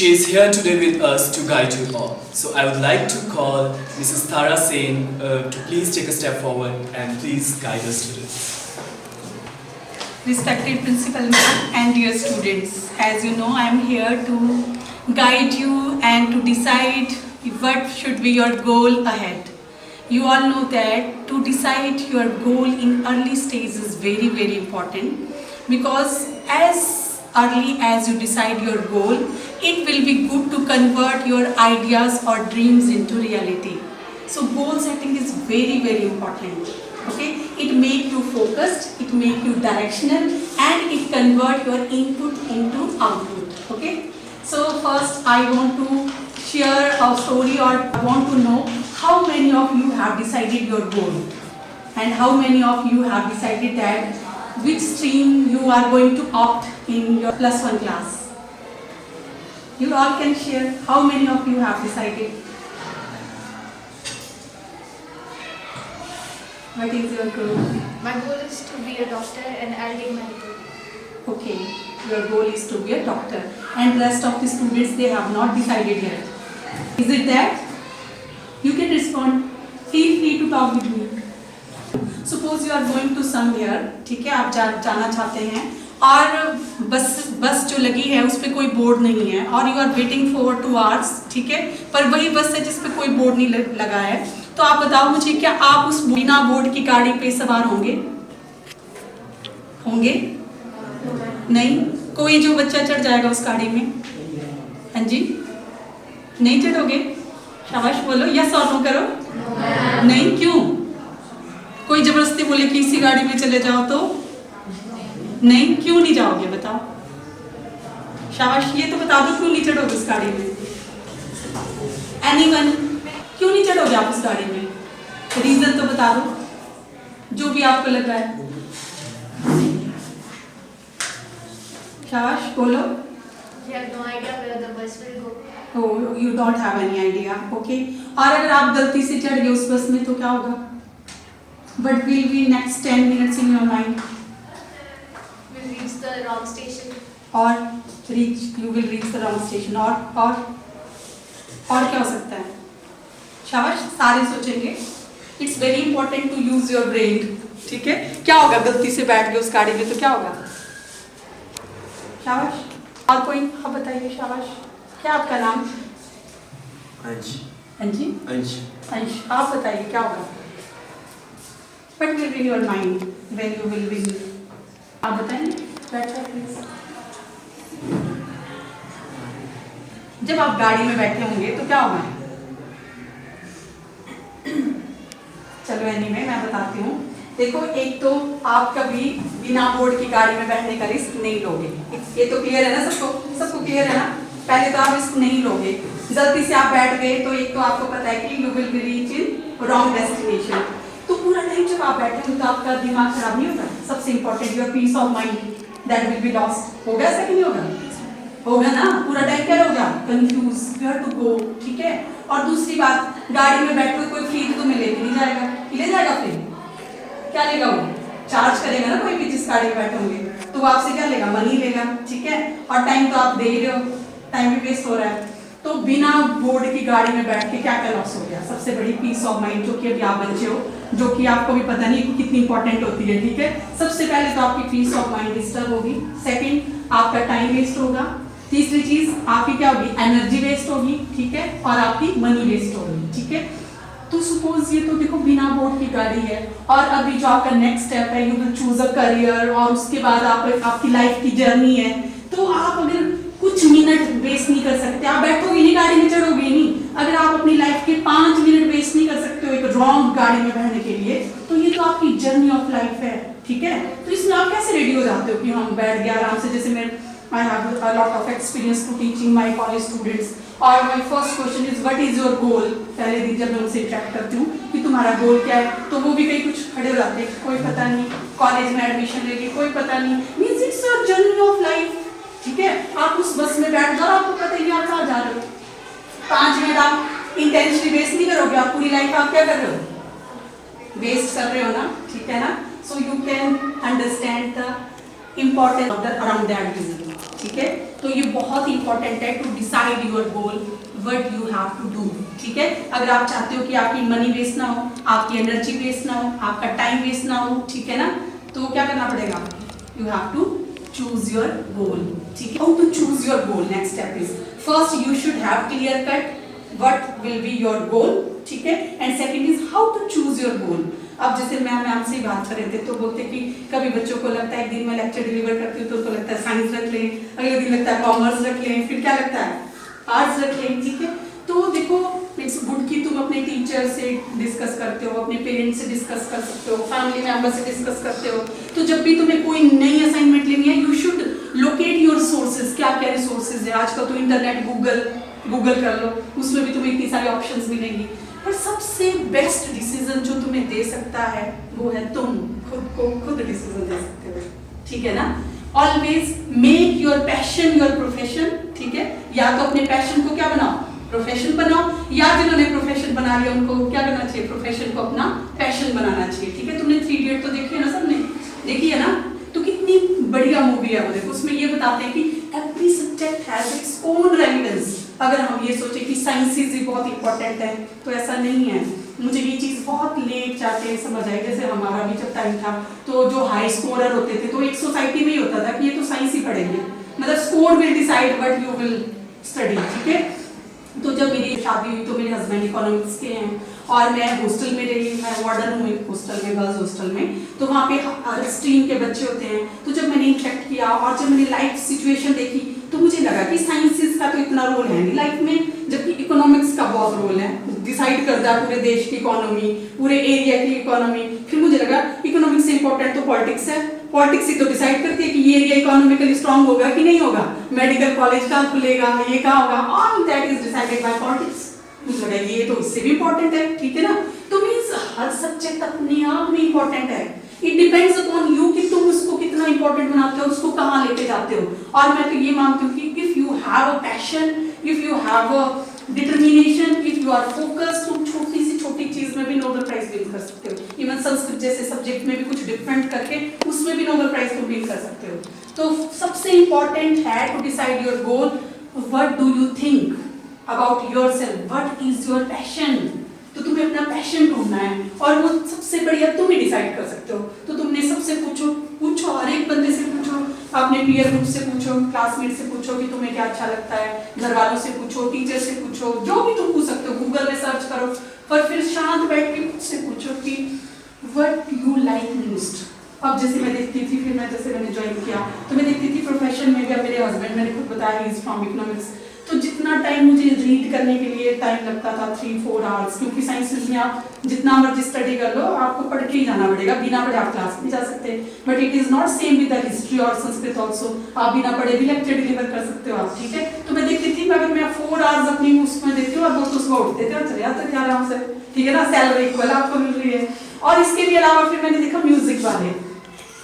She is here today with us to guide you all. So I would like to call Mrs. Tara Sen to please take a step forward and please guide us to this. Respected Principal Ma'am and dear students, as you know, I am here to guide you and to decide what should be your goal ahead. You all know that to decide your goal in early stage is very, very important, because as early as you decide your goal, it will be good to convert your ideas or dreams into reality. So goal setting is very, very important. Okay, it make you focused, it make you directional, and it convert your input into output. Okay, so first I want to share a story, or I want to know how many of you have decided your goal and how many of you have decided that which stream you are going to opt in your +1 class. You all can share how many of you have decided. What is your goal? My goal is to be a doctor and I'll take medical. Okay, your goal is to be a doctor, and rest of the students, they have not decided yet. Is it that? You can respond. Feel free to talk with me. Suppose you are going to somewhere, ठीक है, आप जाना चाहते हैं और बस जो लगी है उस पर कोई बोर्ड नहीं है, और you are waiting for 2 hours, ठीक है, पर वही बस है जिस पे कोई बोर्ड नहीं लगा है. तो आप बताओ मुझे, क्या आप उस बिना बोर्ड की गाड़ी पे सवार होंगे? नहीं. कोई जो बच्चा चढ़ जाएगा उस गाड़ी में? हाँ जी, नहीं चढ़ोगे? शाबाश बोलो, यस और नो करो. नहीं, क्यों? कोई जबरदस्ती बोले कि इसी गाड़ी में चले जाओ तो नहीं, क्यों नहीं जाओगे? बताओ. शाबाश, ये तो बता दो, क्यों नहीं चढ़ोगे उस गाड़ी में? एनीवन, क्यों नहीं चढ़ोगे आप उस गाड़ी में? रीजन तो बता दो, जो भी आपको लग रहा है. शाबाश बोलो. You have no idea where the bus will go. Oh, you don't have any idea. Okay. और अगर आप गलती से चढ़ गए उस बस में तो क्या होगा? What will be next 10 minutes in your mind? We'll reach the wrong station. और you will reach the wrong station. और क्या हो सकता है? शाबाश, सारे सोचेंगे. It's very important to use your brain. ठीक है? क्या होगा? गलती से बैठ गए उस गाड़ी में तो क्या होगा? शाबाश. और कोई आप बताइए. शाबाश. क्या आपका नाम? अंश. अंजी. अंश. अंश. आप बताइए क्या होगा? What will be in your mind when you will be? आप बताइए. बैठिए प्लीज. जब आप गाड़ी में बैठे होंगे तो क्या होगा? चलो एनीवे मैं बताती हूँ. देखो, एक तो आप कभी बिना बोर्ड की गाड़ी में बैठने का रिस्क नहीं लोगे. ये तो क्लियर है ना सबको क्लियर है ना? पहले तो आप रिस्क नहीं लोगे. गलती से आप बैठ गए तो एक तो आपको पता है कि you will be reach in wrong destination. तो पूरा टाइम जब आप बैठे हो तो आपका दिमाग खराब नहीं होता? सबसे important your peace of mind that will be lost. होगा ऐसा कि नहीं होगा? होगा ना. पूरा टाइम क्या होगा? Confuse, where to go. ठीक है. और दूसरी बात, गाड़ी में बैठे कोई फ्री तो तुम्हें लेके नहीं जाएगा. ले जाएगा? फ्री क्या लेगा? वो चार्ज करेगा ना. कोई भी जिस गाड़ी में बैठे होंगे तो वो आपसे क्या लेगा? मनी लेगा. ठीक है. और टाइम तो आप दे ही रहे हो, टाइम भी वेस्ट हो रहा है. तो बिना बोर्ड की गाड़ी में बैठ के क्या क्या लॉस हो गया? सबसे बड़ी पीस ऑफ माइंड, जो कि अभी आप बच्चे हो, जो कि आपको भी पता नहीं कि कितनी इंपॉर्टेंट होती है. ठीक है. सबसे पहले तो आपकी पीस ऑफ माइंड डिस्टर्ब होगी. सेकंड, आपका टाइम वेस्ट होगा. तीसरी चीज आपकी क्या होगी? एनर्जी वेस्ट होगी. ठीक है. और आपकी मनी वेस्ट होगी. ठीक है. तो सपोज ये तो देखो बिना बोर्ड की गाड़ी है, और अभी जो आपका नेक्स्ट स्टेप है, you will choose a career, और उसके बाद आपकी लाइफ की जर्नी है. तो आप अगर कुछ मिनट वेस्ट नहीं कर सकते, आप बैठोगे नहीं गाड़ी में, चढ़ोगे नहीं. अगर आप अपनी लाइफ के 5 मिनट वेस्ट नहीं कर सकते हो एक रॉन्ग गाड़ी में बैठने के लिए, तो ये तो आपकी जर्नी ऑफ लाइफ है. ठीक है. तो इसमें आप कैसे रेडी हो जाते हो कि हम बैठ गए आराम से? जैसे मैं I have a lot of experience to teaching my college students. और my first question is what is your goal? पहले दिन जब मैं उनसे इंटरेक्ट करती हूँ कि तुम्हारा गोल क्या है, तो वो भी कहीं कुछ खड़े हो जाते हैं, कोई पता नहीं. कॉलेज में एडमिशन लेके कोई पता नहीं. Means it's your journey of life. ठीक है. आप उस बस में बैठ जाओ, आपको पता ही नहीं आप कहाँ जा रहे हो. 5 मिनट आप इंटेंशनली वेस्ट नहीं करोगे. आप पूरी लाइफ आप क्या कर रहे हो? वेस्ट कर रहे हो ना. ठीक है ना. So you can understand the importance of the around that vision. ठीक है। तो ये बहुत इंपॉर्टेंट है to decide your goal, what you have to do, ठीक है। अगर आप चाहते हो कि आपकी मनी वेस्ट ना हो, आपकी एनर्जी वेस्ट ना हो, आपका टाइम वेस्ट ना हो, ठीक है ना, तो क्या करना पड़ेगा, you have to choose your goal, ठीक है। How to choose your goal, next step is first you should have clear cut what will be your goal, ठीक है। And second is how to choose your goal. अब जैसे ma'am से बात कर रहे थे तो बोलते कि कभी बच्चों को लगता है एक दिन मैं लेक्चर डिलीवर करती हूँ तो उनको लगता है साइंस रख लें, अगले दिन लगता है कॉमर्स रख लें, फिर क्या लगता है आर्ट्स रख लें, ठीक है। तो देखो इट्स गुड कि तुम अपने टीचर से डिस्कस करते हो, अपने पेरेंट्स से डिस्कस कर सकते हो, फैमिली मेंबर से डिस्कस करते हो। तो जब भी तुम्हें कोई नई असाइनमेंट लेनी है you should locate your sources, क्या क्या रिसोर्सेज है। आजकल तो इंटरनेट गूगल कर लो, उसमें भी तुम्हें इतनी सारी ऑप्शंस मिलेंगी। पर सबसे बेस्ट डिसीजन जो तुम्हें दे सकता है वो है तुम खुद डिसीजन दे सकते हो, ठीक है ना। Always make your passion your profession, ठीक है। या तो अपने पैशन को क्या बनाओ, प्रोफेशन बनाओ, या जिन्होंने प्रोफेशन बना लिया उनको क्या करना चाहिए, प्रोफेशन को अपना पैशन बनाना चाहिए, ठीक है। तुमने 3 इडियट तो देखी है ना, सबने देखी है ना, तो कितनी बढ़िया मूवी है वो। देखो उसमें ये बताते हैं कि every subject has its own relevance. अगर हम ये सोचे कि साइंसेस ही बहुत इंपॉर्टेंट है तो ऐसा नहीं है। मुझे ये चीज बहुत लेट जाके समझ आई, जैसे हमारा भी जब टाइम था तो जो हाई स्कोरर होते थे तो एक सोसाइटी में ही होता था कि ये तो साइंस ही पढ़ेंगे, मतलब score will decide what you will study, ठीक है। तो जब मेरी शादी हुई तो मेरे हस्बैंड इकोनॉमिक्स के हैं और मैं हॉस्टल में रही, मैं वार्डन हूँ एक हॉस्टल में, गर्ल्स हॉस्टल में। तो वहाँ पे हर स्ट्रीम के बच्चे होते हैं। तो जब मैंने इंटरेक्ट किया और जब मैंने लाइफ सिचुएशन देखी तो मुझे लगा कि साइंसेस का तो इतना रोल है नहीं लाइफ में, जबकि इकोनॉमिक्स का बहुत रोल है, डिसाइड करता है पूरे देश की इकोनॉमी, पूरे एरिया की इकोनॉमी। फिर मुझे लगा इकोनॉमिक्स से इंपॉर्टेंट तो पॉलिटिक्स है, पॉलिटिक्स ही तो डिसाइड करती है कि ये एरिया इकोनॉमिकली स्ट्रांग होगा कि नहीं होगा, मेडिकल कॉलेज कहाँ खुलेगा, ये कहाँ होगा, all that is decided by politics. मुझे लगा ये तो इससे भी इंपॉर्टेंट है, ठीक है ना। तो मींस हर सब्जेक्ट अपने आप में इंपॉर्टेंट है। इट डिपेंड्स अपॉन यू कि तुम उसको कितना इंपॉर्टेंट बनाते हो, उसको कहाँ लेके जाते हो। और मैं तो ये मानती हूँ कि if you have a passion, if you have a determination, if you are focused, तुम छोटी सी छोटी चीज में भी नोबेल प्राइज विन कर सकते हो। इवन संस्कृत जैसे सब्जेक्ट में भी कुछ डिफरेंट करके उसमें भी नोबेल प्राइज तुम विन कर सकते हो। तो सबसे इंपॉर्टेंट है to decide your goal, what do you think about yourself, what is your passion. तो तुम्हें अपना पैशन ढूंढना है और वो सबसे बढ़िया तुम ही डिसाइड कर सकते हो। तो तुमने सबसे पूछो, हर एक बंदे से पूछो, अपने पीयर ग्रुप से पूछो, क्लासमेट से पूछो कि तुम्हें क्या अच्छा लगता है, घर वालों से पूछो, टीचर से पूछो, जो भी तुम पूछ सकते हो, गूगल में सर्च करो। पर फिर शांत बैठ के खुद से पूछो कि व्हाट यू लाइक मोस्ट। अब जैसे मैं देखती थी, फिर मैंने ज्वाइन किया तो मैं देखती थी प्रोफेशन में भी, अब मेरे हस्बैंड मैंने खुद बताया ही इज फ्रॉम इकोनॉमिक्स, तो जितना टाइम मुझे रीड करने के लिए टाइम लगता था 3-4 आवर्स, क्योंकि साइंसेस में आप जितना मर्जी स्टडी कर लो आपको पढ़ के ही जाना पड़ेगा, बिना पढ़े आप क्लास में जा सकते हैं। But it is not same with the history और संस्कृत ऑल्सो, आप बिना पढ़े भी लेक्चर डिलीवर कर सकते हो आप, ठीक है। तो मैं देखती थी अगर मैं 4 आवर्स अपनी उसमें देती हूँ और दोस्तों सुबह उठते थे और चले जाते थे आराम से, ठीक है ना, सैलरी इक्वल आपको मिल रही है। और इसके भी अलावा फिर मैंने देखा म्यूजिक वाले,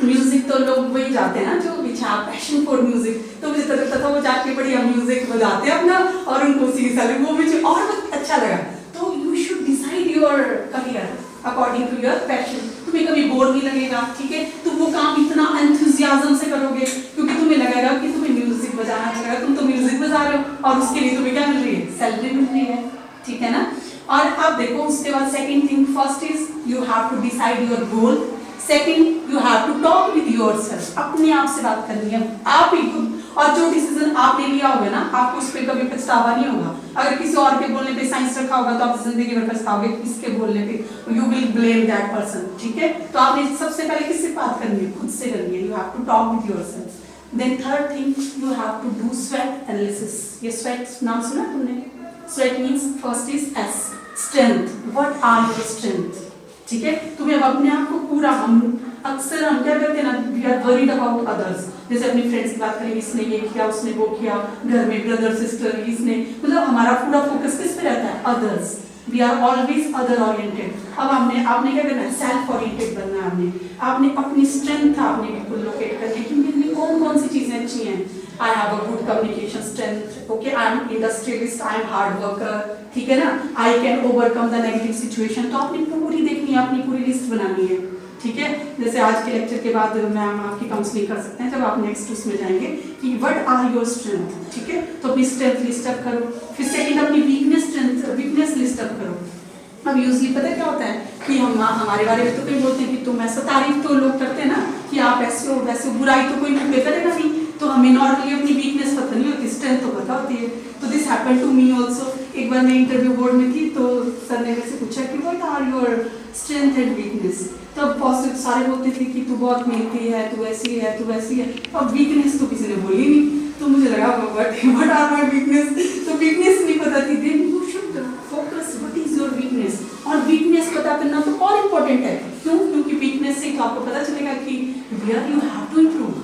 म्यूजिक तो लोग वही जाते हैं ना जो पैशन फॉर म्यूजिक, तो मुझे तो लगता था वो जाके बढ़िया म्यूजिक बजाते हैं अपना और उनको उसी साल वो मुझे और अच्छा लगा। तो you should decide your career according to your passion. तुम्हें कभी बोर नहीं लगेगा, ठीक है, तुम वो काम इतना एंथुसियाज्म से करोगे क्योंकि तुम्हें लगेगा कि तुम्हें म्यूजिक बजाना लगेगा, तुम तो म्यूजिक बजा रहे हो और उसके लिए तुम्हें क्या मिल रही है, सैलरी मिल रही है, ठीक है ना। और अब देखो उसके बाद second thing, first is you have to decide your goal, second you have to talk with yourself, अपने आप से बात करनी है, आप ही खुद। और जो डिसीजन आपने लिया होगा ना आपको उस पर कभी पछतावा नहीं होगा। अगर किसी और के बोलने पे साइंस रखा होगा तो आप जिंदगी भर पछताओगे, किसके बोलने पे, you will blame that person, ठीक है। तो आपने सबसे पहले किससे बात करनी है, खुद से करनी है, you have to talk with yourself. Then third thing you have to do स्वेट एनालिसिस। ये स्वेट नाम सुना तुमने? स्वेट means first is S, strength, what are your strength, ठीक है। तुम्हें अपने आप को पूरा, हम अक्सर हम क्या करते हैं ना, we are worried about others. जैसे अपने फ्रेंड्स की बात करें, इसने ये किया, उसने वो किया, घर में ब्रदर सिस्टर, इसने, मतलब हमारा पूरा फोकस किस पे रहता है, others. We are always other oriented. अब आपने क्या करना है, सेल्फ ओरिएंटेड बनना है। आपने अपनी स्ट्रेंथ आपने बिल्कुल लोकेट करनी कि मेरे में कौन कौन सी चीजें अच्छी हैं। I have a good communication strength, okay, I am industrialist, I am hard worker, ठीक है ना, I can overcome the negative situation. तो आपने पूरी देखनी है, अपनी पूरी लिस्ट बनानी है, ठीक है। जैसे आज के लेक्चर के बाद मैम आपकी काउंसलिंग कर सकते हैं जब आप नेक्स्ट उसमें जाएंगे कि व्हाट आर योर स्ट्रेंथ, ठीक है। तो अपनी स्ट्रेंथ लिस्ट अप करो, फिर सेकंड अपनी वीकनेस लिस्ट अप करो। अब यूजली पता क्या होता है कि हम हमारे बारे में तो कई बोलते हैं कि तुम ऐसा, तारीफ तो लोग करते हैं ना कि आप ऐसे हो वैसे हो, बुराई तो कोई मुंह पे करेगा नहीं। तो हमें नॉर्मली अपनी वीकनेस पता नहीं होती, स्ट्रेंथ तो पता होती है। तो this happened to me also. एक बार मैं इंटरव्यू बोर्ड में थी तो सर ने मेरे से पूछा कि what are your strength and weakness. तब पॉजिटिव सारे बोलते थे कि तू बहुत मेहनती है, तू ऐसी है, तू वैसी है। अब वीकनेस तो किसी ने बोली नहीं, तो मुझे लगा व्हाट आर माय वीकनेस, तो वीकनेस नहीं पता थी। Then you should focus what is your weakness, और वीकनेस पता करना तो और इम्पोर्टेंट है। क्यों? क्योंकि वीकनेस से तो आपको पता चलेगा कि where you have to improve,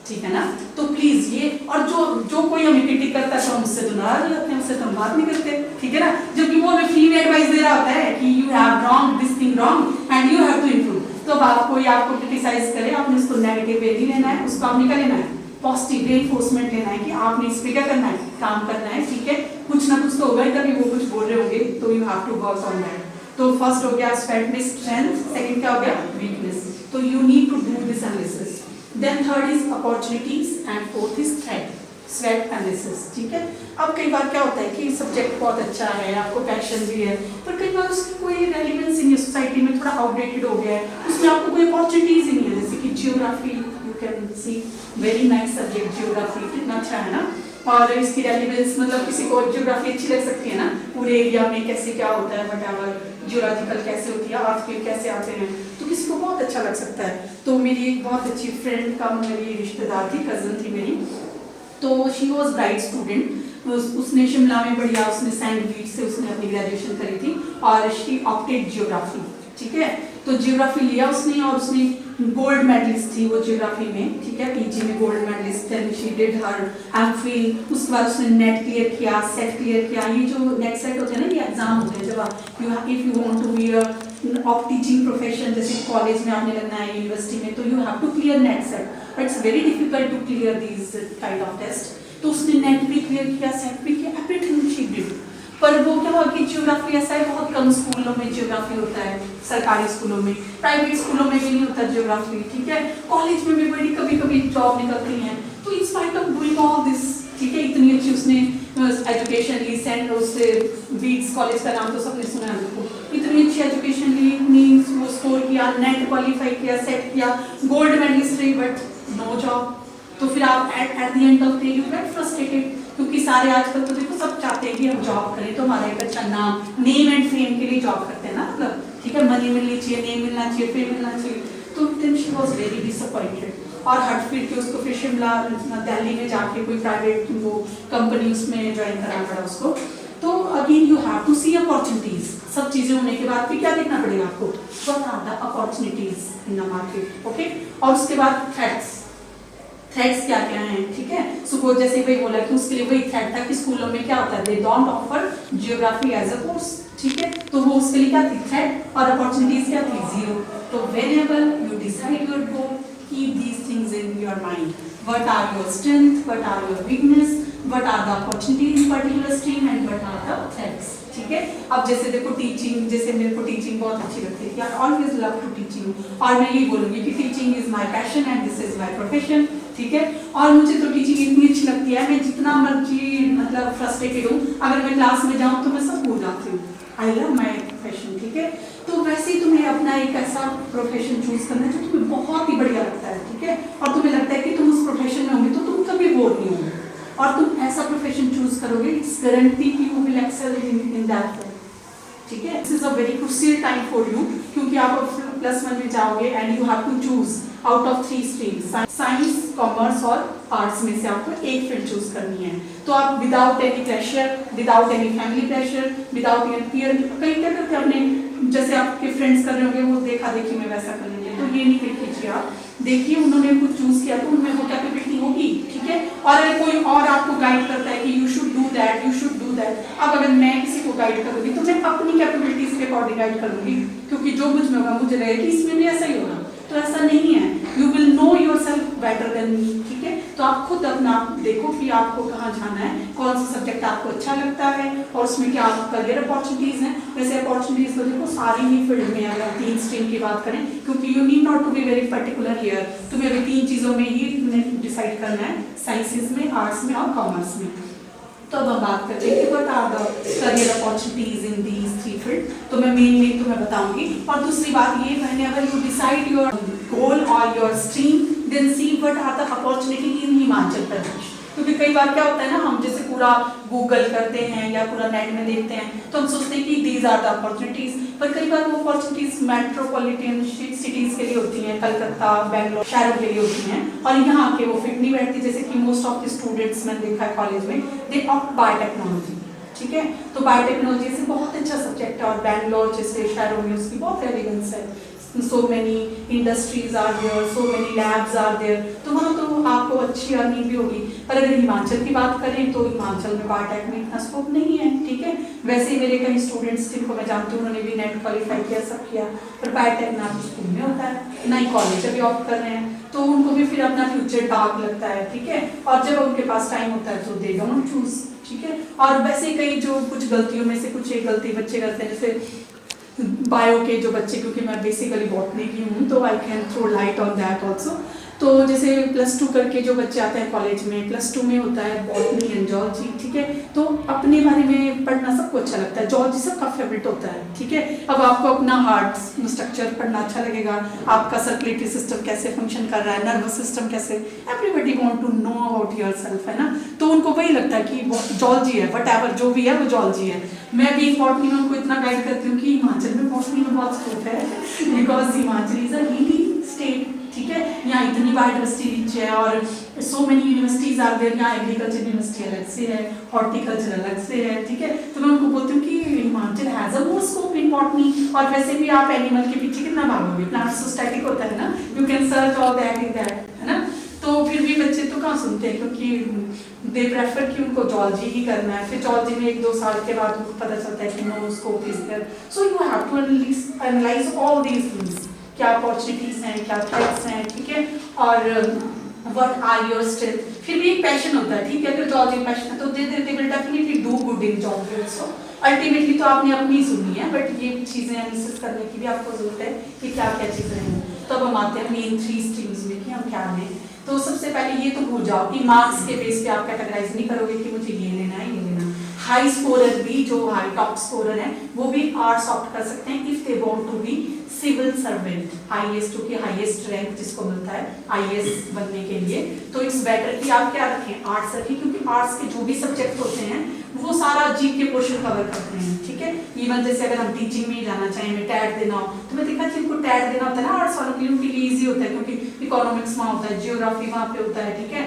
ठीक है ना। तो प्लीज ये, और जो कोई हमें क्रिटिक करता है तो हम उससे तो नाराज हो जाते हैं, उससे तो हम बात नहीं करते, ठीक है ना। जबकि वो हमें फ्री में एडवाइस दे रहा होता है कि you have wrong this thing wrong and you have to improve. तो अब कोई आपको क्रिटिसाइज करे, आपने उसको नेगेटिव वे नहीं लेना है, उसको आपने क्या लेना है, पॉजिटिव रेनफोर्समेंट लेना है कि आपने इस पे क्या करना है, काम करना है, ठीक है। कुछ ना कुछ तो होगा ही तभी वो कुछ बोल रहे होंगे, तो you have to work on that. तो फर्स्ट हो गया स्ट्रेंथ, सेकंड क्या हो गया, वीकनेस। तो you need to do this analysis. Then third is opportunities and fourth is threat, स्वेट एनालिसिस, ठीक है। अब कई बार क्या होता है कि सब्जेक्ट बहुत अच्छा है, आपको पैशन भी है, पर कई बार उसकी कोई रेलिवेंस नहीं है, सोसाइटी में थोड़ा आउटडेटेड हो गया है, उसमें आपको कोई अपॉर्चुनिटीज ही नहीं है। जैसे कि geography, you can see very nice subject geography, कितना अच्छा है ना। और इसकी रेलिवेंस, मतलब किसी को जियोग्राफी अच्छी लग सकती है ना, पूरे एरिया में कैसे क्या होता है, व्हाटएवर जियोलॉजिकल कैसे होती है, अर्थक्वेक कैसे आते हैं, तो किसी को बहुत अच्छा लग सकता है। तो मेरी एक बहुत अच्छी फ्रेंड का, मेरी रिश्तेदार थी, कजन थी मेरी, तो शी वॉज ब्राइट स्टूडेंट। उसने शिमला में बढ़िया, उसने सेंट लीड से उसने अपनी ग्रेजुएशन करी थी और शी ऑप्टेड जियोग्राफी, ठीक है। तो जियोग्राफी लिया उसने और उसने गोल्ड मेडलिस्ट थी वो जियोग्राफी में, ठीक है, पीजी में gold medalist. Then she did her MPhil, उसके बाद उसने नेट क्लियर किया, सेट क्लियर किया। ये जो नेट सेट होते हैं ना, ये एग्जाम होते हैं जब आप if you want to be of teaching profession, जैसे कॉलेज में आपने लगना है, यूनिवर्सिटी में, तो you have to clear NET SET, but it's very difficult to clear these kind of test. तो उसने नेट भी क्लियर किया, सेट भी किया, एवरीथिंग शी डिड। पर वो क्या हुआ कि जियोग्राफी ऐसा है, बहुत कम स्कूलों में जियोग्राफी होता है, सरकारी स्कूलों में, प्राइवेट स्कूलों में भी नहीं होता जियोग्राफी, ठीक है। कॉलेज में भी बड़ी कभी कभी जॉब निकलती हैं। तो in spite of doing all this, ठीक है, इतनी अच्छी उसने एजुकेशन ली, सेंट उससे बीट्स कॉलेज का नाम तो सबने सुना है आपको, इतनी अच्छी एजुकेशन ली, इतनी वो स्कोर किया, नेट क्वालिफाई किया, सेट किया, गोल्ड मेडलिस्ट रही, बट नो जॉब। तो फिर आप at the end of day you get frustrated, क्योंकि सारे आजकल तो देखो सब चाहते हैं कि हम जॉब करें, तो हमारा एक अच्छा नाम, नेम एंड फेम के लिए जॉब करते हैं ना, मतलब ठीक है, मनी मिलनी चाहिए, नेम मिलना चाहिए, फेम मिलना चाहिए। तो then she was very disappointed और हट फिर के उसको फिर शिमला, दिल्ली में जाके कोई प्राइवेट वो कंपनी उसमें ज्वाइन करना पड़ा उसको। तो again you have to see opportunities. सब चीजें होने के बाद फिर क्या देखना पड़ेगा आपको, what are the opportunities in the market, okay. और उसके बाद थ्रेट्स क्या क्या हैं, ठीक है। सपोज जैसे भाई बोला कि उसके लिए वही थ्रेट था कि स्कूलों में क्या होता है, they don't offer geography as a course, ठीक है। तो वो उसके लिए क्या थी, थ्रेट, और अपॉर्चुनिटीज क्या थी, जीरो। तो whenever you decide your goal, keep these things in your mind, what are your strength, what are your weakness, what are the opportunities in particular stream and what are the threats, ठीक है। अब जैसे देखो teaching, जैसे मेरे को teaching बहुत अच्छी लगती है, I always love to teaching, और मैं यही बोलूंगी कि teaching is my passion and this is my profession, ठीक है। और मुझे तो टीचिंग इतनी अच्छी लगती है, मैं जितना मर्जी मतलब फ्रस्ट्रेटेड हूँ, अगर मैं क्लास में जाऊँ तो मैं सब भूल जाती हूँ। आई लव माय प्रोफेशन, ठीक है। तो वैसे ही तुम्हें अपना एक ऐसा प्रोफेशन चूज करना है जो तुम्हें बहुत ही बढ़िया लगता है, ठीक है, और तुम्हें लगता है कि तुम उस प्रोफेशन में होंगे तो तुम कभी बोर नहीं होंगे, और तुम ऐसा प्रोफेशन चूज करोगे, इट्स गारंटी कि you will excel in that, ठीक है। This is a very crucial time for you, क्योंकि आप +1 में जाओगे and you have to choose out of 3 streams, science, commerce और आर्ट्स में से आपको एक फील्ड चूज करनी है। तो आप without any pressure, without any family pressure, without any peer, कई क्या करते हैं अपने, जैसे आपके फ्रेंड्स कर रहे होंगे वो देखा देखी में वैसा कर लेंगे, तो ये नहीं कीजिए आप। देखिए उन्होंने कुछ चूज किया तो उनमें वो कैपेबिलिटी होगी, ठीक है। और अगर कोई और आपको गाइड करता है कि you should do that, you should do that, अब अगर मैं किसी को गाइड करूंगी तो मैं अपनी कैपेबिलिटीज के अकॉर्डिंग गाइड करूंगी, क्योंकि जो मुझ में होगा मुझे लगेगा कि इसमें भी ऐसा ही होगा, तो ऐसा नहीं है। You will know your self better than me, ठीक है। तो आप खुद अपना देखो कि आपको कहाँ जाना है, कौन सा सब्जेक्ट आपको अच्छा लगता है और उसमें क्या करियर अपॉर्चुनिटीज हैं। वैसे अपॉर्चुनिटीज तो देखो सारी ही फील्ड में, अगर 3 स्ट्रीम की बात करें, क्योंकि you need not to be very particular here, तुम्हें अभी 3 चीज़ों में ही डिसाइड करना है, साइंसेज में, आर्ट्स में और कॉमर्स में। तो अब हम बात करते हैं कि what are the career opportunities in these 3 field. तो मैं मेनली तुम्हें बताऊंगी। और दूसरी बात ये, whenever you decide your goal or your stream, then see what are the opportunity in Himachal Pradesh. क्योंकि कई बार क्या होता है ना, हम जैसे पूरा गूगल करते हैं या पूरा नेट में देखते हैं तो हम सोचते हैं कि दीज आर द अपॉर्चुनिटीज, पर कई बार वो अपॉर्चुनिटीज मेट्रोपॉलिटन सिटीज के लिए होती हैं, कलकत्ता, बेंगलोर शहरों के लिए होती हैं, और यहाँ के वो फिट नहीं बैठती। जैसे कि मोस्ट ऑफ द स्टूडेंट्स मैंने देखा है कॉलेज में, दे ऑप्ट बायोटेक्नोलॉजी। ठीक है, तो बायोटेक्नोलॉजी से बहुत अच्छा सब्जेक्ट है और बैंगलोर जैसे शहरों में उसकी बहुत रेलिवेंस है। so many industries are there, so many labs are there, तो वहाँ तो आपको अच्छी अर्निंग भी होगी। पर अगर हिमाचल की बात करें तो हिमाचल में बायोटेक में इतना स्कोप नहीं है। ठीक है, वैसे ही मेरे कई स्टूडेंट्स जिनको मैं जानती हूँ उन्होंने भी नेट क्वालिफाई किया, सब किया, पर बायोटेक ना तो स्कूल में होता है ना ही कॉलेज अभी ऑप्ट कर रहे हैं, तो उनको भी फिर अपना फ्यूचर डार्क लगता है। ठीक है, और जब उनके पास टाइम होता है तो दे डोंट चूज। ठीक है, और वैसे कई जो कुछ गलतियों में से कुछ एक गलती बच्चे करते हैं, जैसे बायो के जो बच्चे, क्योंकि मैं बेसिकली बॉटनी की हूँ तो I can throw light on that also. तो जैसे +2 करके जो बच्चे आते हैं कॉलेज में, +2 में होता है बॉटनी एंड जॉलजी। ठीक है, तो अपने बारे में पढ़ना सबको अच्छा लगता है, जॉलजी सबका फेवरेट होता है। ठीक है, अब आपको अपना हार्ट स्ट्रक्चर पढ़ना अच्छा लगेगा, आपका सर्कुलेटरी सिस्टम कैसे फंक्शन कर रहा है, नर्वस सिस्टम कैसे, everybody want to know about yourself, है ना। तो उनको वही लगता है कि जॉलजी है, व्हाटएवर जो भी है वो जॉलजी है। मैं भी बॉटनी में उनको इतना गाइड करती हूँ कि हिमाचल में बॉटनी में बहुत स्कोप है, बिकॉज हिमाचल इज अ हिली स्टेट। ठीक है, यहाँ इतनी बायोडाइवर्सिटी रिच है और so many universities are there. यहाँ एग्रीकल्चर यूनिवर्सिटी अलग से है, हॉर्टिकल्चर अलग से है। ठीक है, तो मैं उनको बोलती हूँ कि Himachal has a more scope in botany. और वैसे भी आप एनिमल के पीछे कितना भागोगे, प्लांट्स तो स्टैटिक होता है ना, you can search all that in that, है ना। तो फिर भी बच्चे तो कहाँ सुनते हैं, क्योंकि दे प्रेफर कि उनको जॉलजी ही करना है। फिर जॉलजी में 1-2 साल के बाद उनको पता चलता है कि no scope is there. So you have to analyse all these things, क्या अपॉर्चुनिटीज हैं, क्या थ्रेट्स हैं। ठीक है, और व्हाट आर योर स्ट्रेंथ। फिर भी एक पैशन होता है। ठीक है, अगर जॉलजी पैशन है तो they will definitely do good in job also. Ultimately तो आपने अपनी सुनी है, बट ये चीजें एनालिसिस करने की भी आपको जरूरत है कि क्या क्या चीजें हैं। तो अब हम आते हैं मेन 3 स्ट्रीम्स में कि हम क्या लें। तो सबसे पहले ये तो भूल जाओ कि मार्क्स के बेस पे आप कैटेगराइज नहीं करोगे कि मुझे ये लेना है, ये लेना। हाई स्कोरर भी, जो हाई टॉप स्कोरर है, वो भी आर्ट्स ऑप्ट कर सकते हैं if they want to be civil servant, highest, क्योंकि हाईएस्ट रैंक जिसको मिलता है आईएएस बनने के लिए। तो इट्स बेटर कि आप क्या रखें, आर्ट्स रखें, क्योंकि आर्ट्स के जो भी सब्जेक्ट होते हैं वो सारा जीके पोर्शन कवर करते हैं। ठीक है, इवन जैसे अगर हम टीचिंग में ही जाना चाहें, हमें टैट देना हो, तो मैं देखा जिनको टैट देना होता है ना आर्ट्स वालों के लिए, उनके लिए ईजी होता है, क्योंकि इकोनॉमिक्स वहाँ होता है, जियोग्राफी वहाँ पे होता है। ठीक है,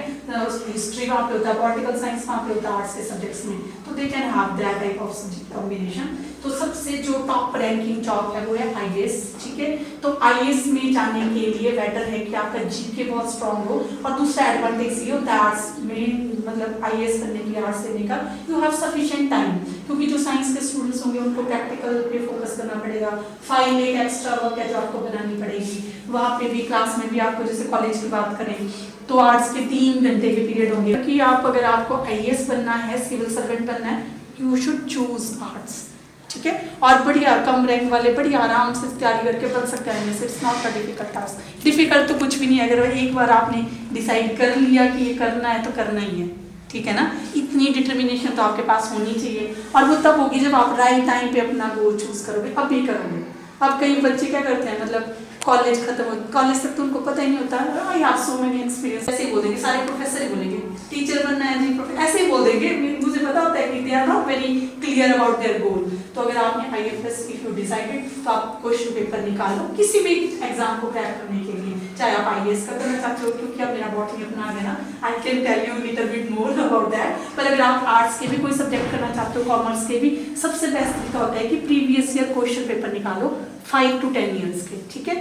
हिस्ट्री वहाँ पे होता है, पॉलिटिकल साइंस वहाँ पे होता है आर्ट्स के सब्जेक्ट्स में, तो they can have that type of subject combination. तो सबसे जो टॉप रैंकिंग जॉब है वो है आईएएस। ठीक है, तो आईएएस में जाने के लिए बेटर है कि आपका जीके बहुत स्ट्रांग हो। और दूसरा एडवांटेज ये होता है आर्ट्स में, मतलब आईएएस करने के लिए आर्ट्स लेने का, यू हैव सफिशिएंट टाइम, क्योंकि जो साइंस के स्टूडेंट्स होंगे उनको प्रैक्टिकल पे फोकस करना पड़ेगा, फाइल एक एक्स्ट्रा वर्क है जो आपको बनानी पड़ेगी, वहाँ पे भी क्लास में भी आपको, जैसे कॉलेज की बात करें तो आर्ट्स के 3 घंटे के पीरियड होंगे कि आप अगर आपको आईएएस बनना है, सिविल सर्वेंट बनना है, यू शुड चूज आर्ट्स। ठीक है, और बढ़िया कम रैंक वाले बढ़िया आराम से तैयारी करके बन सकते हैं। It's not a difficult task, difficult तो कुछ भी नहीं है। अगर एक बार आपने डिसाइड कर लिया कि ये करना है तो करना ही है। ठीक है ना, इतनी डिटर्मिनेशन तो आपके पास होनी चाहिए, और वो तब होगी जब आप राइट टाइम पे अपना गोल चूज करोगे, अब भी करोगे। अब कई बच्चे क्या करते हैं, मतलब कॉलेज खत्म हो, कॉलेज तक तो उनको पता ही नहीं होता, I have so many experience, ऐसे ही बोल देंगे, सारे प्रोफेसर ही बोलेंगे टीचर बनना है जी, ऐसे ही बोल देंगे। मुझे पता होता है कि they are not very clear about their goal. तो अगर आपने आईएफएस इफ यू डिसाइडेड, तो आप क्वेश्चन पेपर निकालो किसी भी एग्जाम को क्रैक करने के लिए, चाहे आप आईएएस का करना चाहते हो, क्योंकि अब मेरा बॉटनी अपना आ गया ना, I can tell you little bit more about that. पर अगर आप आर्ट्स के भी कोई सब्जेक्ट करना चाहते हो, कॉमर्स के भी, सबसे बेस्ट तरीका होता है कि प्रीवियस ईयर क्वेश्चन पेपर निकालो 5 to 10 ईयर्स के। ठीक है,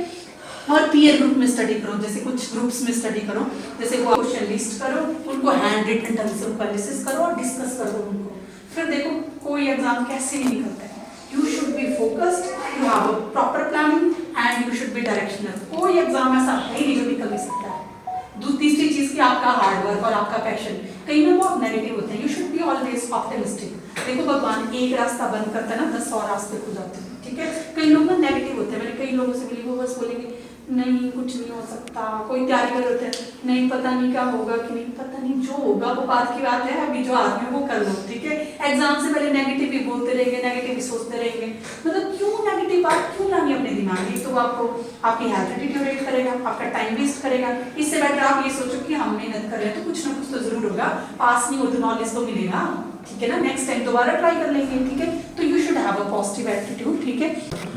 और पीयर ग्रुप में स्टडी करो, जैसे कुछ ग्रुप्स में स्टडी करो, जैसे वो क्वेश्चन लिस्ट करो, उनको हैंड रिटन ढंग से उनको एनालिसिस करो और डिस्कस करो उनको, फिर देखो कोई एग्जाम कैसे नहीं निकलता है। You should be focused, you have a proper planning and you should be directional. कोई एग्जाम ऐसा है नहीं जो निकल नहीं सकता है, तीसरी चीज की आपका हार्डवर्क और आपका पैशन। कई लोग बहुत नेगेटिव होते हैं, you should be always optimistic. देखो भगवान एक रास्ता बंद करता है ना 10 और रास्ते खुल जाते हैं, ठीक है। कई लोग ना नेगेटिव होते हैं, मैंने कई लोगों से मिली, वो बस बोलेंगे नहीं कुछ नहीं हो सकता, कोई तैयारी कर होते हैं नहीं पता नहीं क्या होगा कि नहीं पता नहीं, जो होगा वो बात की बात है, अभी जो हाथ में वो कर लो, ठीक है। एग्जाम से पहले नेगेटिव ही बोलते रहेंगे, नेगेटिव ही सोचते रहेंगे, मतलब क्यों नेगेटिव बात क्यों लानी अपने दिमाग में, तो आपको आपकी हेल्थ डिटेरियोरेट करेगा, आपका टाइम वेस्ट करेगा। इससे बेटर आप ये सोचो कि हम मेहनत कर रहे हैं तो कुछ ना कुछ तो जरूर होगा, पास नहीं हो तो नॉलेज तो मिलेगा, ठीक है ना। नेक्स्ट टाइम दोबारा ट्राई कर लेंगे, ठीक है। तो you should have a positive attitude, ठीक है।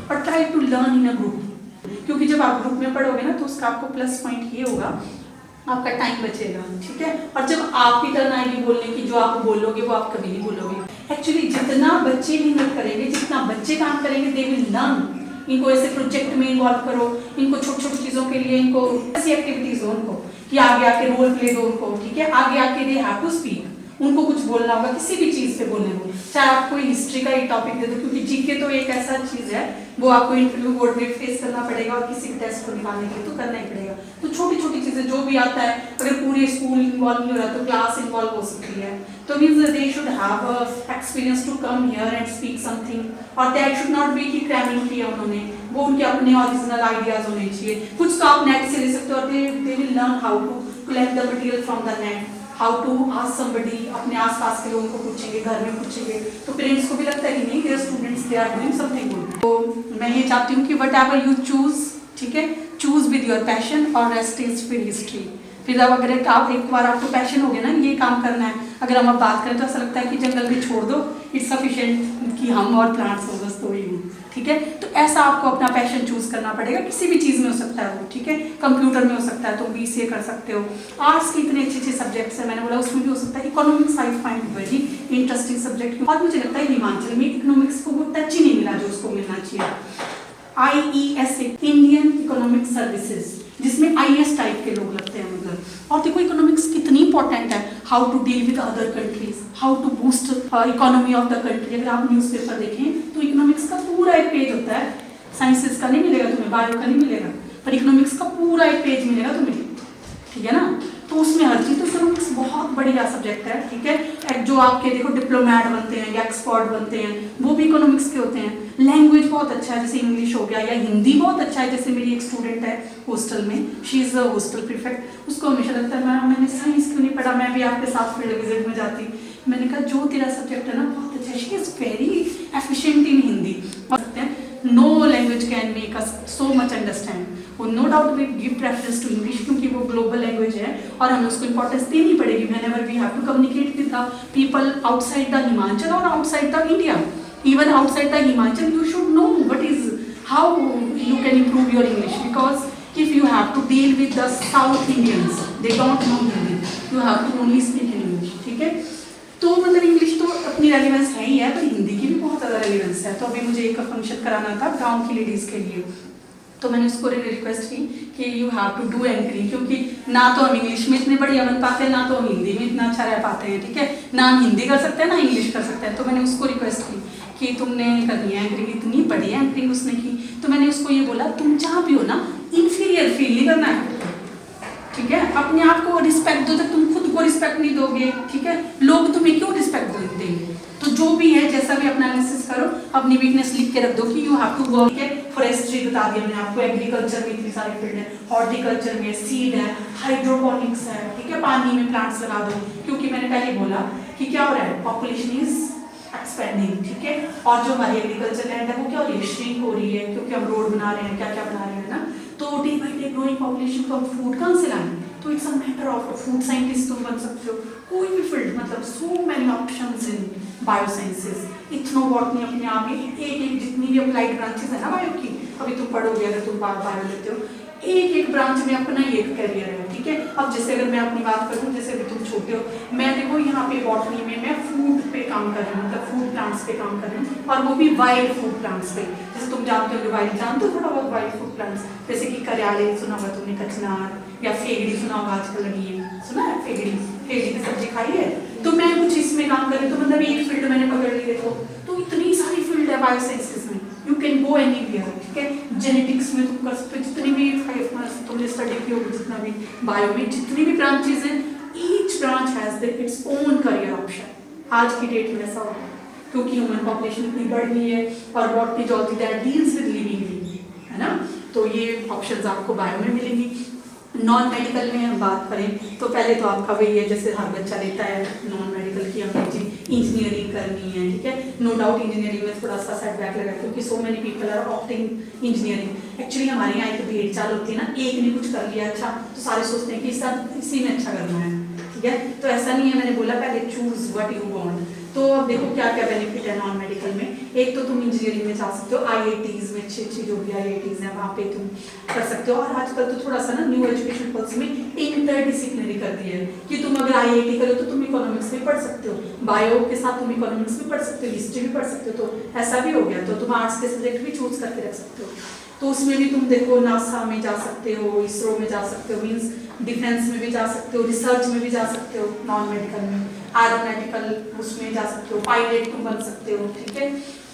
और try to learn in a group, क्योंकि जब आप ग्रुप में पढ़ोगे ना तो उसका आपको प्लस पॉइंट ये होगा, आपका टाइम बचेगा, ठीक है। और जब आपकी टर्न आएगी बोलने की, जो आप बोलोगे वो आप कभी नहीं बोलोगे। एक्चुअली जितना बच्चे मेहनत करेंगे, जितना बच्चे काम करेंगे, दे विल लर्न। इनको ऐसे प्रोजेक्ट में इन्वॉल्व करो, इनको छोटी छोटी चीजों के लिए इनको ऐसी एक्टिविटीज दो उनको कि आगे आके रोल प्ले दो उनको, ठीक है। आगे आके दे हैव टू स्पीक, उनको कुछ बोलना होगा, किसी भी चीज पे बोलने को, चाहे आप कोई हिस्ट्री का एक टॉपिक दे दो, क्योंकि जीके तो एक ऐसा चीज है वो आपको इंटरव्यू बोर्ड में फेस करना पड़ेगा और किसी भी टेस्ट को निकालने के लिए तो करना ही पड़ेगा। तो छोटी छोटी चीजें जो भी आता है, अगर पूरे स्कूल इन्वॉल्व नहीं हो रहा तो क्लास इन्वॉल्व हो सकती है। तो means they should have experience to come here and speak something, और दैट शुड नॉट बी कि क्रैमिंग किया उन्होंने, वो उनके अपने ओरिजिनल आइडियाज होने चाहिए। कुछ तो आप नेट से ले सकते हो, और they will learn how to collect the material from the net, how to ask somebody, अपने आसपास के लोगों को पूछेंगे, घर में पूछेंगे, तो पेरेंट्स को भी लगता है कि नहीं their students they are doing something good. तो मैं ये चाहती हूँ कि वट एवर यू चूज, ठीक है, चूज विद योर पैशन और रेस्ट इज फिर हिस्ट्री। फिर अब अगर आप एक बार आपको पैशन हो गया ना ये काम करना है, अगर हम अब बात करें तो ऐसा लगता है कि जंगल भी छोड़ दो, इट्स सफिशिएंट कि हम और प्लांट्स हो बस तो ही हूँ, ठीक है। तो ऐसा आपको अपना पैशन चूज करना पड़ेगा, किसी भी चीज में हो सकता है वो, ठीक है। कंप्यूटर में हो सकता है तो BCA कर सकते हो, आर्ट्स के इतने अच्छे अच्छे सब्जेक्ट्स हैं, मैंने बोला उसमें भी हो सकता है। Economics I find very interesting subject, और मुझे लगता है हिमाचल में इकोनॉमिक्स को वो टच ही नहीं मिला जो उसको मिलना चाहिए। IESA इंडियन इकोनॉमिक सर्विसेज, जिसमें IAS टाइप के लोग लगते हैं मतलब। और देखो इकोनॉमिक्स कितनी इंपॉर्टेंट है, how to deal with other countries, how to boost economy of the country. अगर आप न्यूज़पेपर देखें तो इकोनॉमिक्स का पूरा एक पेज होता है, साइंसेस का नहीं मिलेगा तुम्हें, बायो का नहीं मिलेगा, पर इकोनॉमिक्स का पूरा एक पेज मिलेगा तुम्हें, ठीक है ना। तो उसमें हर चीज, तो इकोनॉमिक्स बहुत बढ़िया सब्जेक्ट है, ठीक है। जो आपके देखो डिप्लोमेट बनते हैं या एक्सपर्ट बनते हैं वो भी इकोनॉमिक्स के होते हैं। लैंग्वेज बहुत अच्छा है, जैसे इंग्लिश हो गया, या हिंदी बहुत अच्छा है। जैसे मेरी एक स्टूडेंट है हॉस्टल में, she is a hostel prefect, उसको हमेशा लगता है मैंने साइंस क्यों नहीं पढ़ा, मैं भी आपके साथ फील्ड विजिट में जाती। मैंने कहा जो तेरा सब्जेक्ट है ना बहुत अच्छा है, she is very efficient in Hindi. No language can make us so much understand. No doubt we give preference to English क्योंकि वो ग्लोबल लैंग्वेज है और हमें उसको इंपॉर्टेंस देनी पड़ेगी whenever we have to communicate with the people outside the Himachal और outside the India. Even outside the Himachal you should know what is how you can improve your English, because if you have to deal with the South Indians, they don't know Hindi, you have to only speak in English, ठीक है। तो मतलब English तो अपनी relevance है ही है, पर हिंदी की भी बहुत ज़्यादा रेलिवेंस है। तो अभी मुझे एक फंक्शन कराना था गांव की लेडीज़ के लिए, तो मैंने उसको रिक्वेस्ट की कि you have to do anchoring, क्योंकि ना तो हम इंग्लिश में इतने बढ़िया बन पाते हैं, ना तो हम हिंदी में इतना अच्छा रह पाते हैं, ठीक है। ना हम हिंदी कर सकते हैं ना इंग्लिश कर सकते हैं। तो मैंने उसको रिक्वेस्ट की कि तुमने करनी है एंकरिंग, इतनी बढ़िया एंकरिंग उसने की। तो मैंने उसको ये बोला तुम जहाँ भी हो ना इन्फीरियर फील नहीं करना है, ठीक है। अपने आप को रिस्पेक्ट दो, जब तुम खुद को रिस्पेक्ट नहीं दोगे, ठीक है, लोग तुम्हें क्यों रिस्पेक्ट देंगे। तो जो भी है जैसा भी अपना एनालिसिस करो, अपनी वीकनेस लिख के रख दो कि यू हैव टू वर्क है। फॉरेस्ट्री बता दिया मैंने आपको, एग्रीकल्चर में इतनी सारी फील्ड है, हॉर्टिकल्चर में सीड है, हाइड्रोपोनिक्स है, ठीक है, पानी में प्लांट्स लगा दो। क्योंकि मैंने पहले बोला कि क्या हो रहा है, पॉपुलेशन इज एक्सपेंडिंग, ठीक है। और जो हमारी एग्रीकल्चर लैंड है वो क्या हो रही है, श्रिंक हो रही है, क्योंकि हम रोड बना रहे हैं, क्या क्या बना रहे हैं ना। तो day by day growing population को हम फूड कहाँ से लाएंगे। तो it's a matter of food scientist तुम बन सकते हो, कोई भी फील्ड, मतलब so many options in biosciences. Ethnobotany अपने आप में एक जितनी भी अप्लाइड ब्रांचेस है ना बायो की, अभी तुम पढ़ोगे अगर तुम बायो लेते हो, एक ब्रांच में अपना एक करियर है, ठीक है। अब जैसे अगर मैं अपनी बात करूँ, जैसे अभी तुम छोटे हो, मैं देखो यहाँ पे बॉटनी में मैं फूड पे काम कर रही हूँ, मतलब फूड प्लांट्स पे काम कर रही हूँ, और वो भी वाइल्ड फूड प्लांट्स पे। जैसे तुम जानते हो वाइल्ड, जानते हो थोड़ा बहुत वाइल्ड फूड प्लांट्स, जैसे कि करियाले सुना होगा तुमने, कचनार, या फेगड़ी सुना होगा आजकल लगी है, सुना है फेगड़ी की सब्जी खाई है। तो मैं कुछ इसमें काम कर रही हूँ, तो मतलब एक फील्ड मैंने पकड़ ली। देखो तो इतनी सारी फील्ड है बायोसाइंसेस में, यू कैन गो एनीवेयर, ठीक है। जेनेटिक्स में तुम कर सकते हो, जितनी भी तुमने स्टडी की होगी, जितना में, बायो में, जितनी भी ब्रांचेज हैं, each branch has its own career option. आज की डेट में ऐसा हो रहा है क्योंकि ह्यूमन पॉपुलेशन इतनी बढ़ गई है और botany zoology that deals with living things, है ना। तो ये ऑप्शंस आपको बायो में मिलेंगी। नॉन मेडिकल में हम बात करें तो पहले तो आपका वही है जैसे हर बच्चा लेता है नॉन मेडिकल की हमें इंजीनियरिंग करनी है, ठीक है। नो डाउट इंजीनियरिंग में थोड़ा सा सेटबैक लगा क्योंकि so many people are opting engineering. Actually हमारे यहाँ एक बीएड चालू होती है ना, एक ने कुछ कर लिया अच्छा तो सारे सोचते हैं कि सब इसी में अच्छा करना है, ठीक है। तो ऐसा नहीं है, मैंने बोला पहले चूज व्हाट यू वांट। तो अब देखो क्या क्या बेनिफिट है नॉन मेडिकल में। एक तो तुम इंजीनियरिंग में जा सकते हो, आईआईटीज में अच्छी अच्छी जो भी आईआईटीज हैं वहाँ पे तुम कर सकते हो। और आजकल तो थोड़ा सा ना न्यू एजुकेशन पॉलिसी में इंटरडिसिप्लिनरी कर दिया है कि तुम अगर आईआईटी करो तो तुम इकोनॉमिक्स भी पढ़ सकते हो, बायो के साथ तुम इकोनॉमिक्स भी पढ़ सकते हो, हिस्ट्री भी पढ़ सकते हो। तो ऐसा भी हो गया, तो तुम आर्ट्स के सब्जेक्ट भी चूज करके रख सकते हो। तो उसमें भी तुम देखो नासा में जा सकते हो, इसरो में जा सकते हो, मीन्स डिफेंस में भी जा सकते हो, रिसर्च में भी जा सकते हो नॉन मेडिकल में, एरोनॉटिकल उसमें जा सकते हो, पायलट तुम बन सकते हो, ठीक है।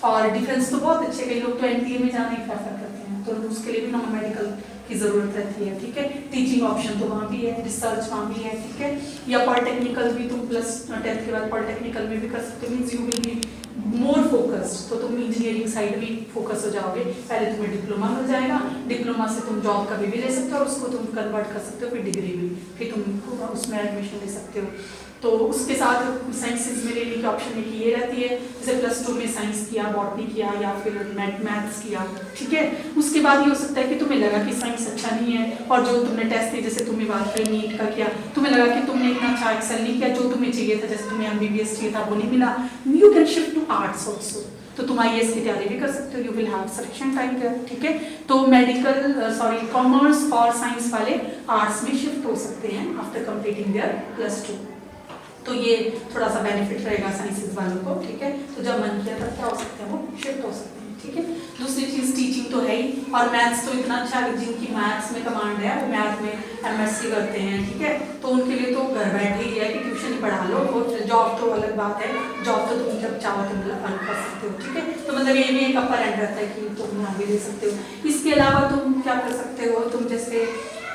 और डिफेंस तो बहुत अच्छे, कई लोग तो एनडीए में जाना ही प्रेफर करते हैं, तो उसके लिए भी नॉन मेडिकल की जरूरत रहती है, ठीक है। टीचिंग ऑप्शन तो वहाँ भी है, रिसर्च वहाँ भी है, ठीक है। या पॉलिटेक्निकल भी तुम प्लस 10th के बाद पॉलिटेक्निकल में भी कर सकते हो, means you will be more focused. तो तुम इंजीनियरिंग साइड भी फोकस हो जाओगे। पहले तुम्हें डिप्लोमा मिल जाएगा, डिप्लोमा से तुम जॉब कभी भी ले सकते हो और उसको तुम कन्वर्ट कर सकते हो फिर डिग्री में, फिर तुम उसमें एडमिशन ले सकते हो। तो उसके साथ साइंसेज में लेने की ऑप्शन एक ये रहती है, जैसे +2 में साइंस किया, बॉटनी किया या फिर मैथ्स किया, ठीक है। उसके बाद ये हो सकता है कि तुम्हें लगा कि साइंस अच्छा नहीं है और जो तुमने टेस्ट थे, जैसे तुम्हें बात करी नीट का किया, तुम्हें लगा कि तुमने इतना अच्छा एक्सेल नहीं किया, जो तुम्हें चाहिए था, जैसे तुम्हें MBBS चाहिए था वो नहीं मिला, you can shift to arts also. तो तुम IAS की तैयारी भी कर सकते हो, you will have sufficient time there, ठीक है। तो कॉमर्स और साइंस वाले आर्ट्स में शिफ्ट हो सकते हैं आफ्टर कंप्लीटिंग देयर +2। तो ये थोड़ा सा बेनिफिट रहेगा साइंसेज वालों को, ठीक है। तो जब मन किया तब क्या हो सकते हैं, वो शिफ्ट हो सकते हैं, ठीक है। दूसरी चीज टीचिंग तो है ही, और मैथ्स तो इतना अच्छा है, जिनकी मैथ्स में कमांड है वो मैथ में MSc करते हैं, ठीक है। तो उनके लिए तो घर बैठे ही है कि ट्यूशन ही पढ़ा लो, और जॉब तो अलग बात है, जॉब तो तुम जब चाहो तुम अर्न कर सकते हो, ठीक है। तो मतलब ये भी एक अपर एंड रहता है कि तुम यहाँ भी दे सकते हो। इसके अलावा तुम क्या कर सकते हो, तुम जैसे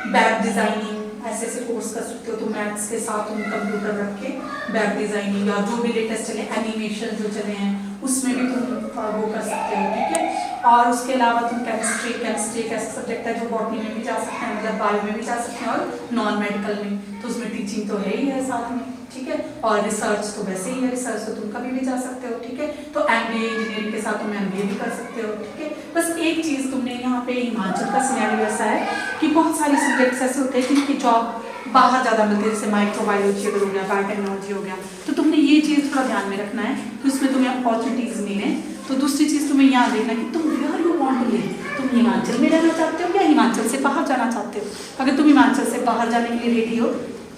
वेब डिजाइनिंग ऐसे कोर्स कर सकते हो, तो मैथ्स के साथ तुम कंप्यूटर रख के वेब डिजाइनिंग या जो भी लेटेस्ट चले एनिमेशन जो चले हैं उसमें भी तुम वो कर सकते हो, ठीक है। और उसके अलावा तुम केमिस्ट्री एक ऐसा सब्जेक्ट है जो बॉटनी में भी जा सकते हैं, मतलब बायो में भी जा सकते हैं और नॉन मेडिकल में, तो उसमें टीचिंग तो है ही है साथ में, ठीक है। और रिसर्च तो वैसे ही है, रिसर्च तो तुम कभी भी जा सकते हो, ठीक है। तो MBA इंजीनियरिंग के साथ तुम MBA भी कर सकते हो, ठीक है। बस एक चीज तुमने यहाँ पे हिमाचल का सिनेरियो ऐसा है कि बहुत सारे सब्जेक्ट्स ऐसे होते हैं जिनकी जॉब बाहर ज़्यादा मिलती है, जैसे माइक्रोबायोलॉजी अगर हो गया, बायोटेक्नोलॉजी हो गया, तो तुमने ये चीज़ थोड़ा ध्यान में रखना है कि उसमें तुम्हें अपॉर्चुनिटीज़ मिले। तो दूसरी चीज़ तुम्हें यहाँ देखना कि तुम where you want to live, तुम हिमाचल में रहना चाहते हो या हिमाचल से बाहर जाना चाहते हो। अगर तुम हिमाचल से बाहर जाने के लिए रेडी हो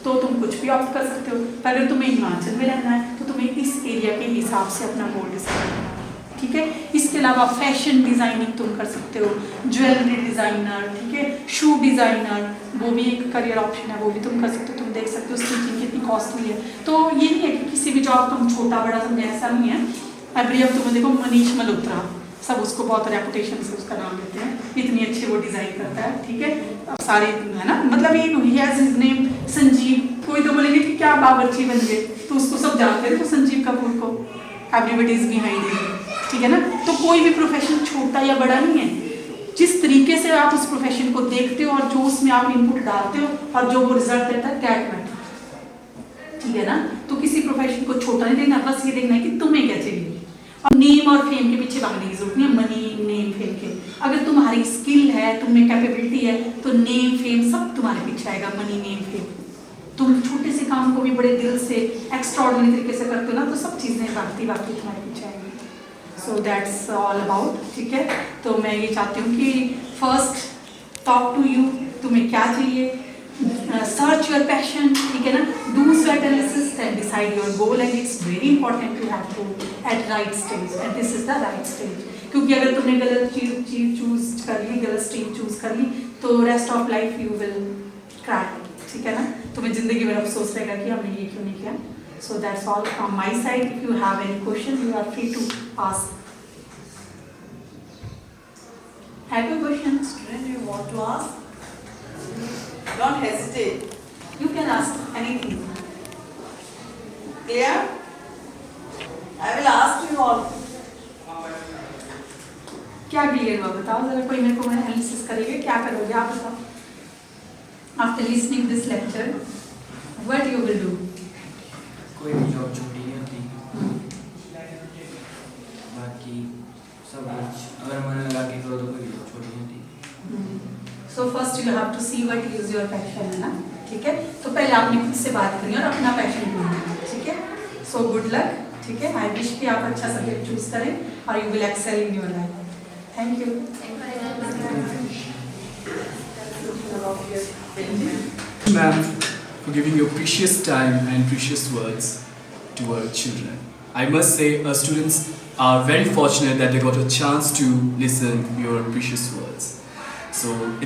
तो तुम कुछ भी ऑप्ट कर सकते हो, पर अगर तुम्हें हिमाचल में रहना है तो तुम्हें इस एरिया के हिसाब से अपना गोल डिसाइड करना है, ठीक है। इसके अलावा फैशन डिजाइनिंग तुम कर सकते हो, ज्वेलरी डिजाइनर, ठीक है, शू डिजाइनर, वो भी एक करियर ऑप्शन है, वो भी तुम कर सकते हो। तुम देख सकते हो स्टिचिंग कितनी कॉस्टली है। तो ये नहीं है कि किसी भी जॉब तुम छोटा बड़ा समझे, ऐसा नहीं है। अभी अब तुम्हें देखो मनीष मल्होत्रा, सब उसको बहुत रेपुटेशन से उसका नाम लेते हैं, इतनी अच्छी वो डिजाइन करता है, ठीक है। अब सारे है ना, मतलब एक नेम संजीव, कोई तो बोलेंगे कि क्या बावर्ची बन गए, तो उसको सब जानते हैं, तो संजीव कपूर को एवरीबॉडी इज बिहाइंड हिम, ठीक है ना। तो कोई भी प्रोफेशन छोटा या बड़ा नहीं है, जिस तरीके से आप उस प्रोफेशन को देखते हो और जो उसमें आप इनपुट डालते हो और जो वो रिजल्ट देता है दैट मैटर, ठीक है ना। तो किसी प्रोफेशन को छोटा नहीं देखना, बस ये देखना है कि तुम्हें क्या चाहिए। और नेम और फेम के पीछे भागने की जरूरत नहीं है, मनी नेम फेम के। अगर तुम्हारी स्किल है, तुम्हें कैपेबिलिटी है, तो नेम फेम सब तुम्हारे पीछे आएगा, मनी नेम फेम। तुम छोटे से काम को भी बड़े दिल से एक्स्ट्राऑर्डिनरी तरीके से करते हो ना, तो सब चीजें भागती भागती तुम्हारे पीछे आएंगी। सो दैट्स ऑल अबाउट, ठीक है। तो मैं ये चाहती हूँ कि फर्स्ट टॉक टू यू, तुम्हें क्या चाहिए, सर्च योर पैशन, ठीक है ना, डू स्वॉट analysis and decide your goal, and it's very important to have to at right stage, and this is the right stage. क्योंकि अगर तुमने गलत चीज चूज कर ली, गलत स्ट्रीम चूज कर ली, तो rest of life you will cry, ठीक है ना। तुम्हें जिंदगी में अफसोस रहेगा कि हमने ये क्यों नहीं किया। So that's all from my side. If you have any questions, you are free to ask. Have you questions? Student, you want to ask? Don't hesitate. You can ask anything. Clear? I will ask you all. क्या clear हुआ बताओ जरा, कोई मेरे को analysis करेगा, क्या करोगे आप बताओ? After listening this lecture, what you will do? कोई भी जॉब छोटी नहीं होती, बाकी सब कुछ अगर मन लगा के करो तो कोई भी जॉब छोटी नहीं होती। So first you have to see what is your passion है ना, ठीक है? तो पहले आपने खुद से बात करनी और अपना पैशन ढूंढना, ठीक है? So good luck, ठीक है? I wish कि आप अच्छा सब्जेक्ट चूज करें और you will excel in your life. Thank you. Ma'am, for giving your precious time and precious words to our children. I must say, our students are very fortunate that they got a chance to listen your precious words. So.